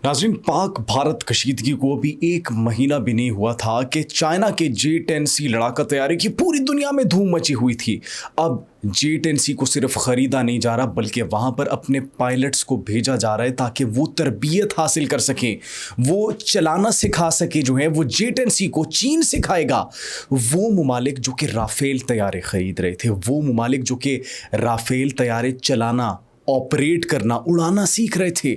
नाज़रीन, पाक भारत कशीदगी को अभी एक महीना भी नहीं हुआ था कि चाइना के J-10C लड़ाका तैयारी की पूरी दुनिया में धूम मची हुई थी। अब J-10C को सिर्फ ख़रीदा नहीं जा रहा बल्कि वहाँ पर अपने पायलट्स को भेजा जा रहा है ताकि वो तरबियत हासिल कर सकें, वो चलाना सिखा सके। जो है वो J-10C को चीन सिखाएगा। वो ममालिक जो कि राफ़ेल तैयारे ख़रीद रहे थे, वो ममालिक जो कि राफ़ेल तैयारे चलाना, ऑपरेट करना, उड़ाना सीख रहे थे,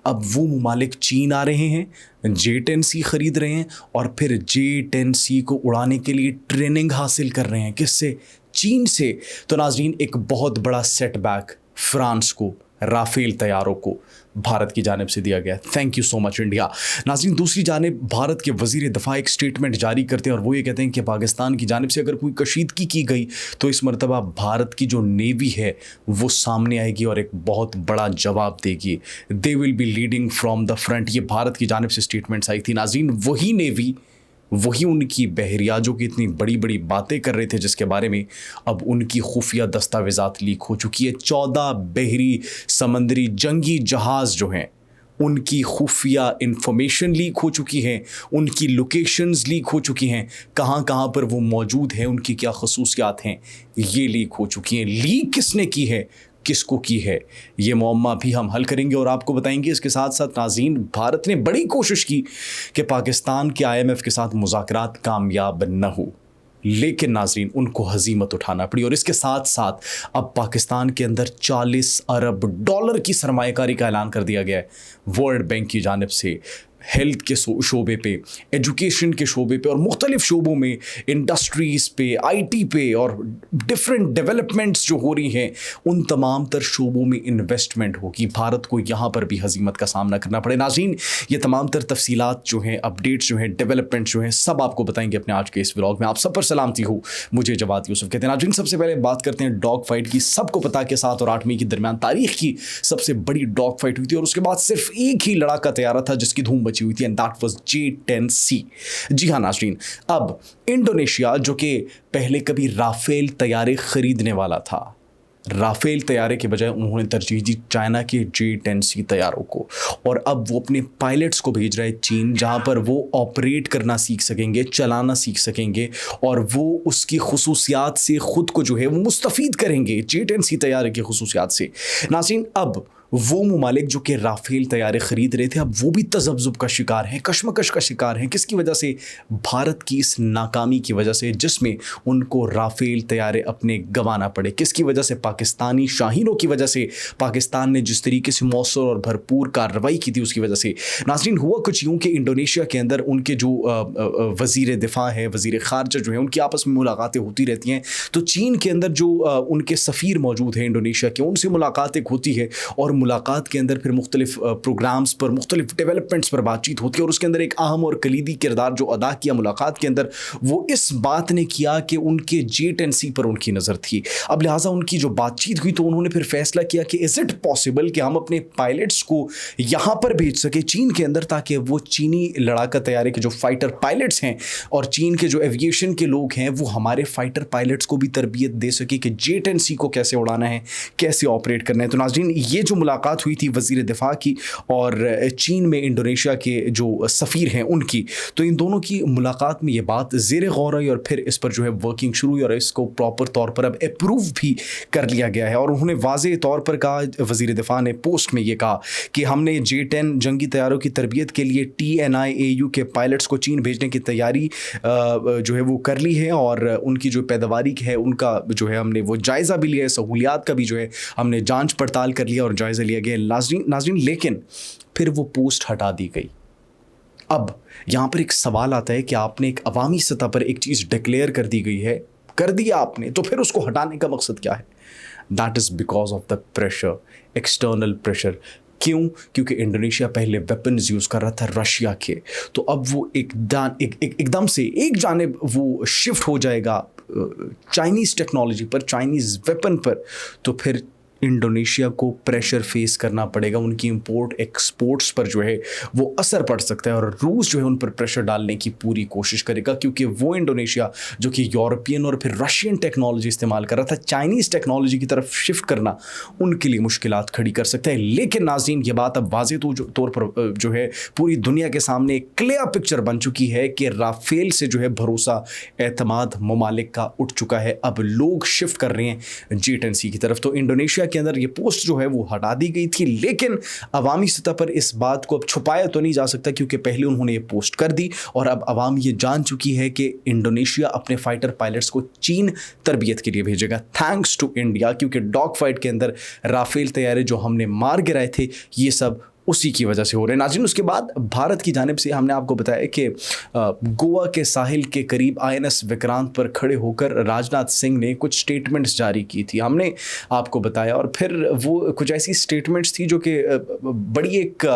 अब वो ममालिक चीन आ रहे हैं, J-10C ख़रीद रहे हैं और फिर J-10C को उड़ाने के लिए ट्रेनिंग हासिल कर रहे हैं। किससे? चीन से। तो नाज़रीन, एक बहुत बड़ा सेटबैक फ्रांस को, राफ़ेल तैयारों को भारत की जानिब से दिया गया। Thank you so much India. नाज़रीन, दूसरी जानिब भारत के वज़ीर दिफ़ा एक स्टेटमेंट जारी करते हैं और वो ये कहते हैं कि पाकिस्तान की जानिब से अगर कोई कशीदगी की गई तो इस मरतबा भारत की जो नेवी है वो सामने आएगी और एक बहुत बड़ा जवाब देगी। They will be leading from the front. ये भारत की जानिब से स्टेटमेंट्स आई थी। नाज़रीन, वही नेवी, वही उनकी बहरिया जो कि इतनी बड़ी बड़ी बातें कर रहे थे, जिसके बारे में अब उनकी खुफिया दस्तावेज़ात लीक हो चुकी है। 14 बहरी समंदरी जंगी जहाज़ जो हैं उनकी खुफिया इंफॉर्मेशन लीक हो चुकी है, उनकी लोकेशंस लीक हो चुकी हैं, कहाँ कहाँ पर वो मौजूद हैं, उनकी क्या खसूसियात हैं, ये लीक हो चुकी हैं। लीक किसने की है, किसको की है, ये मुअम्मा भी हम हल करेंगे और आपको बताएंगे। इसके साथ साथ नाज़रीन, भारत ने बड़ी कोशिश की कि पाकिस्तान के IMF के साथ मुज़ाकरात कामयाब न हो, लेकिन नाज़रीन उनको हज़ीमत उठाना पड़ी। और इसके साथ साथ अब पाकिस्तान के अंदर 40 अरब डॉलर की सरमायाकारी का ऐलान कर दिया गया है वर्ल्ड बैंक की जानिब से। हेल्थ के शोबे पे, एजुकेशन के शोबे पे और मुख्तलिफ शोबों में, इंडस्ट्रीज़ पे, IT पे और डिफरेंट डेवलपमेंट्स जो हो रही हैं उन तमाम तर शोबों में इन्वेस्टमेंट होगी। भारत को यहाँ पर भी हज़ीमत का सामना करना पड़े। नाज़रीन, ये तमाम तर तफसीलात जो हैं, अपडेट्स जो हैं, डेवलपमेंट्स जो हैं, सब आपको बताएंगे अपने आज के इस व्लॉग में। आप सब पर सलामती हो, मुझे जवाद यूसुफ कहते हैं। नाज़रीन, सबसे पहले बात करते हैं डॉग फाइट की। सबको पता कि 7 और 8 मई के दरमियान तारीख की सबसे बड़ी डॉग फाइट हुई थी और उसके बाद सिर्फ एक ही लड़ाका तैयारा था जिसकी धूम बची हुई थी, एंड दैट वाज J-10C। जी हाँ नाज़रीन, अब इंडोनेशिया जो कि पहले कभी राफ़ेल तैयारे खरीदने वाला था, राफ़ेल तैयारे के बजाय उन्होंने तरजीह दी चाइना के J-10C तैयारों को, और अब वो अपने पायलट्स को भेज रहे हैं चीन, जहाँ पर वो ऑपरेट करना सीख सकेंगे, चलाना सीख सकेंगे और वो उसकी खुसूसियात से ख़ुद को जो है वो मुस्तफ़ीद करेंगे, J-10C तैयारे की खुसूसियात से। नाज़रीन, अब वो ममालिक जो कि राफ़ेल तैयारे ख़रीद रहे थे अब वो भी तज़ब्ज़ुब का शिकार हैं, कशमकश का शिकार हैं। किसकी वजह से? भारत की इस नाकामी की वजह से, जिसमें उनको राफ़ेल तैयारे अपने गंवाना पड़े। किसकी वजह से? पाकिस्तानी शाहीनों की वजह से। पाकिस्तान ने जिस तरीके से मौसर और भरपूर कार्रवाई की थी उसकी वजह से। नाज़रीन, हुआ कुछ यूँ कि इंडोनेशिया के अंदर उनके जो वज़ीर दिफ़ा है, वज़ीर ख़ारजा जो है, उनकी आपस में मुलाकातें होती रहती हैं। तो चीन के अंदर जो उनके सफ़ीर मौजूद हैं इंडोनेशिया के, उनसे मुलाकात होती है और मुलाकात के अंदर फिर मुख्तलिफ प्रोग्राम्स पर, मुख्तलिफ डेवलपमेंट्स पर बातचीत होती है। और उसके अंदर एक अहम और कलीदी किरदार जो अदा किया मुलाकात के अंदर, वो इस बात ने किया कि उनके J-10C पर उनकी नज़र थी। अब लिहाजा उनकी जो बातचीत हुई तो उन्होंने फिर फैसला किया कि इज़ इट पॉसिबल कि हम अपने पायलट्स को यहाँ पर भेज सके चीन के अंदर, ताकि वो चीनी लड़ाका तैयारे के जो फाइटर पायलट्स हैं और चीन के जो एविएशन के लोग हैं वो हमारे फाइटर पायलट्स को भी तरबियत दे सके कि J-10C को कैसे उड़ाना है, कैसे ऑपरेट करना है। तो नाज़रीन, ये जो मुलाकात हुई थी वज़ीर दिफ़ा की और चीन में इंडोनेशिया के जो सफ़ीर हैं उनकी, तो इन दोनों की मुलाकात में ये बात ज़ेर गौर आई और फिर इस पर जो है वर्किंग शुरू हुई और इसको प्रॉपर तौर पर अब अप्रूव भी कर लिया गया है। और उन्होंने वाज़े तौर पर कहा, वज़ीर दिफ़ा ने पोस्ट में ये कहा कि हमने J-10 जंगी तैयारों की तरबियत के लिए TNI-AU के पायलट्स को चीन भेजने की तैयारी जो है वो कर ली है और उनकी जो पैदावारी है उनका जो है हमने वो जायज़ा भी लिया है, सहूलियात का भी जो है हमने जांच पड़ताल कर लिया और जायज़ा लिया गया। नाज़रीन, लेकिन फिर वो पोस्ट हटा दी गई। अब यहाँ पर एक सवाल आता है कि आपने एक अवामी सतह पर एक चीज़ डिक्लेयर कर दी गई है, कर दिया आपने, तो फिर उसको हटाने का मकसद क्या है? That is because of the pressure, external pressure. क्यों? क्योंकि इंडोनेशिया पहले वेपन्स यूज़ कर रहा था रशिया के, तो अब वो एकदम से एक जानिब वो शिफ्ट हो जाएगा चाइनीज़ टेक्नोलॉजी पर, चाइनीज़ वेपन पर, तो फिर इंडोनेशिया को प्रेशर फेस करना पड़ेगा, उनकी इंपोर्ट एक्सपोर्ट्स पर जो है वो असर पड़ सकता है, और रूस जो है उन पर प्रेशर डालने की पूरी कोशिश करेगा, क्योंकि वो इंडोनेशिया जो कि यूरोपियन और फिर रशियन टेक्नोलॉजी इस्तेमाल कर रहा था, चाइनीज़ टेक्नोलॉजी की तरफ शिफ्ट करना उनके लिए मुश्किलात खड़ी कर सकता है। लेकिन नाज़रीन, ये बात अब वाज़ेह तौर पर जो है पूरी दुनिया के सामने एक क्लियर पिक्चर बन चुकी है कि राफेल से जो है भरोसा एतमाद ममालिक का उठ चुका है। अब लोग शिफ्ट कर रहे हैं J-10C की तरफ। तो इंडोनेशिया के अंदर ये पोस्ट जो है वो हटा दी गई थी, लेकिन अवामी सतह पर इस बात को अब छुपाया तो नहीं जा सकता, क्योंकि पहले उन्होंने ये पोस्ट कर दी और अब अवाम ये जान चुकी है कि इंडोनेशिया अपने फाइटर पायलट्स को चीन तरबियत के लिए भेजेगा, थैंक्स टू इंडिया, क्योंकि डॉग फाइट के अंदर राफेल तैयारे जो हमने मार गिराए थे ये सब उसी की वजह से हो रहे हैं। नाज़रीन, उसके बाद भारत की जानिब से हमने आपको बताया कि गोवा के साहिल के करीब INS विक्रांत पर खड़े होकर राजनाथ सिंह ने कुछ स्टेटमेंट्स जारी की थी, हमने आपको बताया, और फिर वो कुछ ऐसी स्टेटमेंट्स थी जो कि बड़ी एक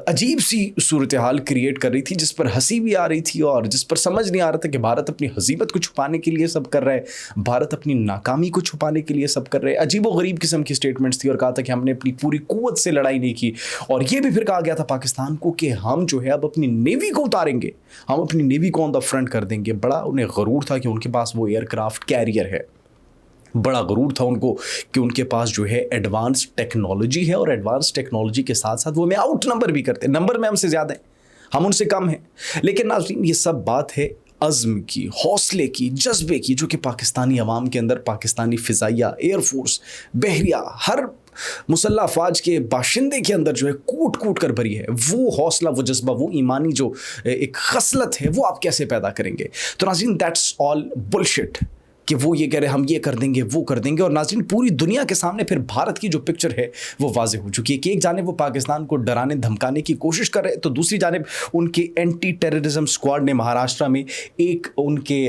अजीब सी सूरत हाल क्रिएट कर रही थी, जिस पर हंसी भी आ रही थी और जिस पर समझ नहीं आ रहा था कि भारत अपनी हसीबत को छुपाने के लिए सब कर रहा है, भारत अपनी नाकामी को छुपाने के लिए सब कर रहे हैं। अजीब व गरीब किस्म की स्टेटमेंट्स थी, और कहा था कि हमने अपनी पूरी कुव्वत से लड़ाई नहीं की, और ये भी फिर कहा गया था पाकिस्तान को कि हम जो है अब अपनी नेवी को उतारेंगे, हम अपनी नेवी को ऑन द फ्रंट कर देंगे। बड़ा उन्हें गरूर था कि उनके पास वो एयरक्राफ्ट कैरियर है, बड़ा गरूर था उनको कि उनके पास जो है एडवांस टेक्नोलॉजी है, और एडवांस टेक्नोलॉजी के साथ साथ वो हमें आउट नंबर भी करते हैं, नंबर में हमसे ज़्यादा है, हम उनसे कम हैं। लेकिन नाज़रीन, ये सब बात है अज़्म की, हौसले की, जज्बे की, जो कि पाकिस्तानी अवाम के अंदर, पाकिस्तानी फ़िज़ाइया, एयरफोर्स, बहरिया, हर मुसल्ला अफवाज के बाशिंदे के अंदर जो है कूट कूट कर भरी है। वो हौसला, वो जज्बा, वो ईमानी जो एक खसलत है, वो आप कैसे पैदा करेंगे? तो नाज़रीन, दैट्स ऑल बुलशिट कि वो ये कह रहे हैं हम ये कर देंगे, वो कर देंगे। और नाज़रीन, पूरी दुनिया के सामने फिर भारत की जो पिक्चर है वो वाज़ेह हो चुकी है कि एक जानिब वो पाकिस्तान को डराने धमकाने की कोशिश कर रहे हैं, तो दूसरी जानिब उनके एंटी टेररिज्म स्क्वाड ने महाराष्ट्र में एक उनके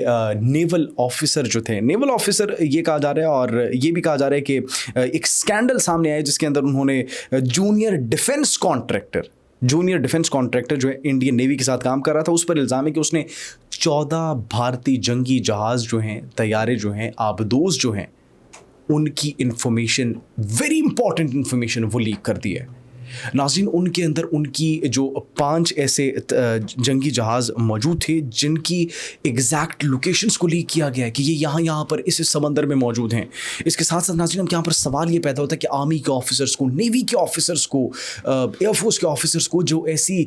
नेवल ऑफिसर जो थे, नेवल ऑफिसर ये कहा जा रहा है, और ये भी कहा जा रहा है कि एक स्कैंडल सामने आया जिसके अंदर उन्होंने जूनियर डिफेंस कॉन्ट्रैक्टर जो है इंडियन नेवी के साथ काम कर रहा था, उस पर इल्ज़ाम है कि उसने 14 भारतीय जंगी जहाज़ जो हैं, तैयारे जो हैं, आबदोज़ जो हैं, उनकी इंफॉर्मेशन, वेरी इंपॉर्टेंट इंफॉर्मेशन वो लीक कर दी है। नाज़रीन, उनके अंदर उनकी जो 5 ऐसे जंगी जहाज़ मौजूद थे जिनकी एग्जैक्ट लोकेशंस को लीक किया गया है कि ये यहाँ पर इस समंदर में मौजूद हैं। इसके साथ साथ नाज़रीन, यहाँ पर सवाल ये पैदा होता है कि आर्मी के ऑफिसर्स को, नेवी के ऑफिसर्स को, एयरफोर्स के ऑफिसर्स को जो ऐसी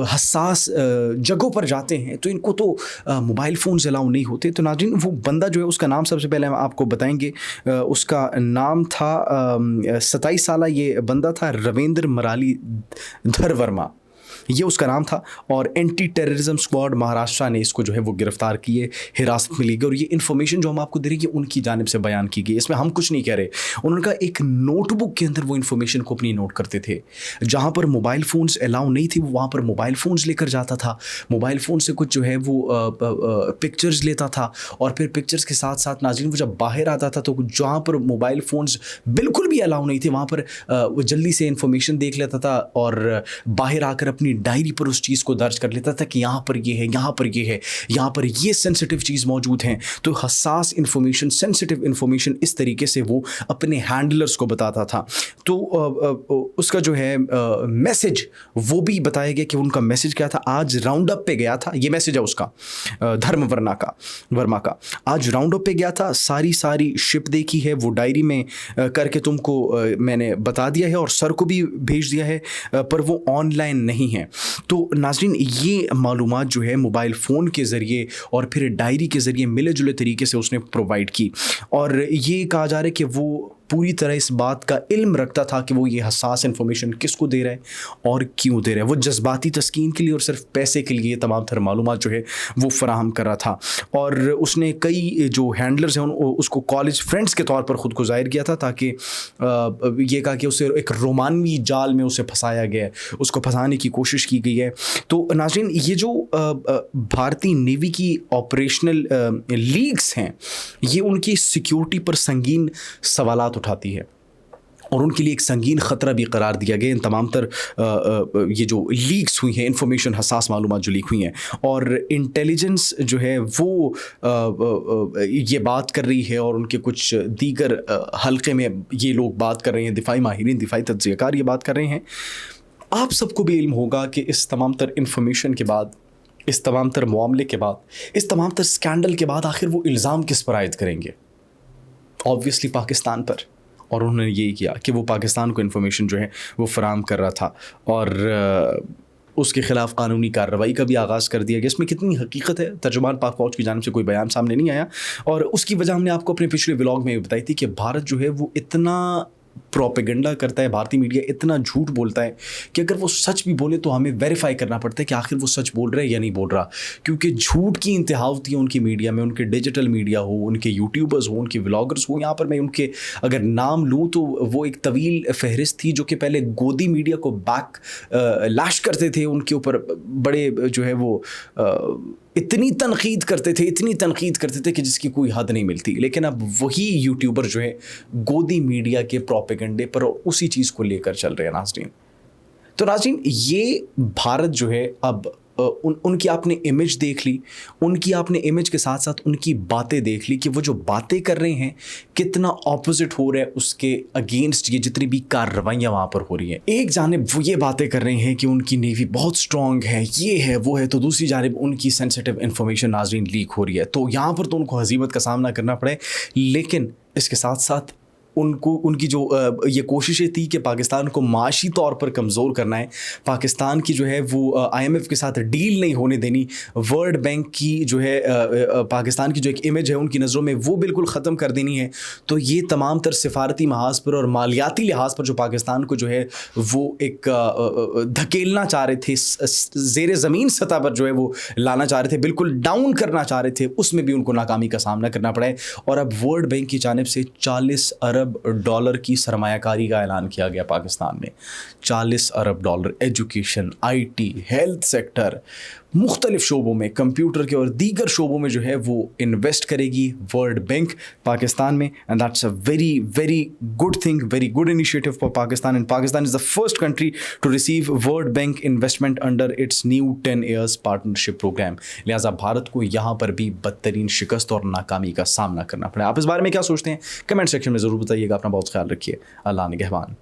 हसास जगहों पर जाते हैं, तो इनको तो मोबाइल फ़ोन्स अलाउ नहीं होते। तो नाज़रीन, वो बंदा जो है उसका नाम सबसे पहले हम आपको बताएंगे, उसका नाम था 27 साल ये बंदा था, रविंद्र मराली धर वर्मा, ये उसका नाम था। और एंटी टेररिज्म स्क्वाड महाराष्ट्र ने इसको जो है वो गिरफ्तार किए, हिरासत में ली गई। और ये इन्फॉर्मेशन जो हम आपको दे रहे हैं कि उनकी जानिब से बयान की गई, इसमें हम कुछ नहीं कह रहे। उनका एक नोटबुक के अंदर वो इन्फॉर्मेशन को अपनी नोट करते थे, जहाँ पर मोबाइल फ़ोन्स अलाउ नहीं थी, वो वहाँ पर मोबाइल फ़ोन्स लेकर जाता था, मोबाइल फ़ोन से कुछ जो है वो पिक्चर्स लेता था, और फिर पिक्चर्स के साथ साथ नाज़रीन वो जब बाहर आता था तो जहाँ पर मोबाइल फ़ोन्स बिल्कुल भी अलाउ नहीं थे, वहाँ पर वो जल्दी से इन्फॉर्मेशन देख लेता था और बाहर आकर अपनी डायरी पर उस चीज़ को दर्ज कर लेता था कि यहाँ पर ये है, यहाँ पर ये है, यहाँ पर ये सेंसिटिव चीज़ मौजूद है। तो हसास इन्फॉर्मेशन, सेंसिटिव इन्फॉर्मेशन इस तरीके से वो अपने हैंडलर्स को बताता था। तो उसका जो है मैसेज वो भी बताया गया कि उनका मैसेज क्या था। आज राउंड अप पे गया था, ये मैसेज है उसका, धर्म वर्मा का आज राउंड अप पे गया था, सारी शिप देखी है, वो डायरी में करके तुमको मैंने बता दिया है और सर को भी भेज दिया है, पर वो ऑनलाइन नहीं है। तो नाज़रीन, ये मालूमात जो है मोबाइल फ़ोन के ज़रिए और फिर डायरी के ज़रिए मिले जुले तरीके से उसने प्रोवाइड की, और ये कहा जा रहा है कि वो पूरी तरह इस बात का इल्म रखता था कि वो ये हसास इन्फॉर्मेशन किसको दे रहा है और क्यों दे रहा है। वो जज्बाती तस्कीन के लिए और सिर्फ पैसे के लिए तमाम तरह मालूमात जो है वो फराहम कर रहा था। और उसने कई जो हैंडलर्स हैं उसको कॉलेज फ्रेंड्स के तौर पर ख़ुद को ज़ाहिर किया था, ताकि ये कहा कि उसे एक रोमानवी जाल में उसे फंसाया गया है, उसको फंसाने की कोशिश की गई है। तो नाज़रीन, ये जो भारतीय नेवी की ऑपरेशनल लीग्स हैं, ये उनकी सिक्योरिटी पर संगीन सवालात उठाती है। اور ان کے لیے ایک سنگین خطرہ بھی قرار دیا گیا. ان تمام تر یہ جو لیکس ہوئی ہیں، انفارمیشن، حساس معلومات جو لیک ہوئی ہیں، اور انٹیلیجنس جو ہے وہ یہ بات کر رہی ہے، اور ان کے کچھ دیگر حلقے میں یہ لوگ بات کر رہے ہیں، دفاعی ماہرین، دفاعی تجزیہ کار یہ بات کر رہے ہیں. آپ سب کو بھی علم ہوگا کہ اس تمام تر انفارمیشن کے بعد، اس تمام تر معاملے کے بعد، اس تمام تر اسکینڈل کے بعد آخر وہ الزام کس پر عائد کریں گے؟ آبویسلی پاکستان پر. اور انہوں نے یہی کیا کہ وہ پاکستان کو انفارمیشن جو ہے وہ فراہم کر رہا تھا، اور اس کے خلاف قانونی کارروائی کا بھی آغاز کر دیا گیا. اس میں کتنی حقیقت ہے، ترجمان پاک فوج کی جانب سے کوئی بیان سامنے نہیں آیا، اور اس کی وجہ ہم نے آپ کو اپنے پچھلے ولاگ میں بتائی تھی کہ بھارت جو ہے وہ اتنا پروپیگنڈا کرتا ہے، بھارتی میڈیا اتنا جھوٹ بولتا ہے کہ اگر وہ سچ بھی بولے تو ہمیں ویریفائی کرنا پڑتا ہے کہ آخر وہ سچ بول رہا ہے یا نہیں بول رہا، کیونکہ جھوٹ کی انتہا ہوتی ہے ان کی میڈیا میں. ان کے ڈیجیٹل میڈیا ہو، ان کے یوٹیوبرز ہوں، ان کے ولاگرز ہوں. یہاں پر میں ان کے اگر نام لوں تو وہ ایک طویل فہرست تھی جو کہ پہلے گودی میڈیا کو بیک لاش کرتے تھے، ان کے اوپر بڑے جو ہے وہ اتنی تنقید کرتے تھے کہ جس کی کوئی حد نہیں ملتی. لیکن اب وہی یوٹیوبر جو ہے گودی میڈیا کے پروپیگنڈے پر اور اسی چیز کو لے کر چل رہے ہیں ناظرین. تو ناظرین، یہ بھارت جو ہے اب ان کی آپ نے امیج دیکھ لی، ان کی آپ نے امیج کے ساتھ ساتھ ان کی باتیں دیکھ لی کہ وہ جو باتیں کر رہے ہیں کتنا اپوزٹ ہو رہا ہے اس کے اگینسٹ یہ جتنی بھی کارروائیاں وہاں پر ہو رہی ہیں. ایک جانب وہ یہ باتیں کر رہے ہیں کہ ان کی نیوی بہت سٹرونگ ہے، یہ ہے وہ ہے، تو دوسری جانب ان کی سینسیٹیو انفارمیشن ناظرین لیک ہو رہی ہے. تو یہاں پر تو ان کو ہزیمت کا سامنا کرنا پڑے، لیکن اس کے ساتھ ساتھ ان کی جو یہ کوششیں تھی کہ پاکستان کو معاشی طور پر کمزور کرنا ہے، پاکستان کی جو ہے وہ IMF کے ساتھ ڈیل نہیں ہونے دینی، ورلڈ بینک کی جو ہے پاکستان کی جو ایک امیج ہے ان کی نظروں میں وہ بالکل ختم کر دینی ہے. تو یہ تمام تر سفارتی محاذ پر اور مالیاتی لحاظ پر جو پاکستان کو جو ہے وہ ایک دھکیلنا چاہ رہے تھے، زیر زمین سطح پر جو ہے وہ لانا چاہ رہے تھے، بالکل ڈاؤن کرنا چاہ رہے تھے، اس میں بھی ان کو ناکامی کا سامنا کرنا پڑا ہے. اور اب ورلڈ بینک کی جانب سے $40 ارب کی سرمایہ کاری کا اعلان کیا گیا پاکستان میں. $40 ارب، ایجوکیشن، IT، ہیلتھ سیکٹر، مختلف شعبوں میں، کمپیوٹر کے اور دیگر شعبوں میں جو ہے وہ انویسٹ کرے گی ورلڈ بینک پاکستان میں. And that's a very very good thing, very good initiative for Pakistan. And Pakistan is the first country to receive World Bank investment under its new 10 years partnership programme. لہٰذا بھارت کو یہاں پر بھی بدترین شکست اور ناکامی کا سامنا کرنا پڑا. آپ اس بارے میں کیا سوچتے ہیں؟ کمنٹ سیکشن میں ضرور بتائیے گا. اپنا بہت خیال رکھیے. اللہ نگہبان.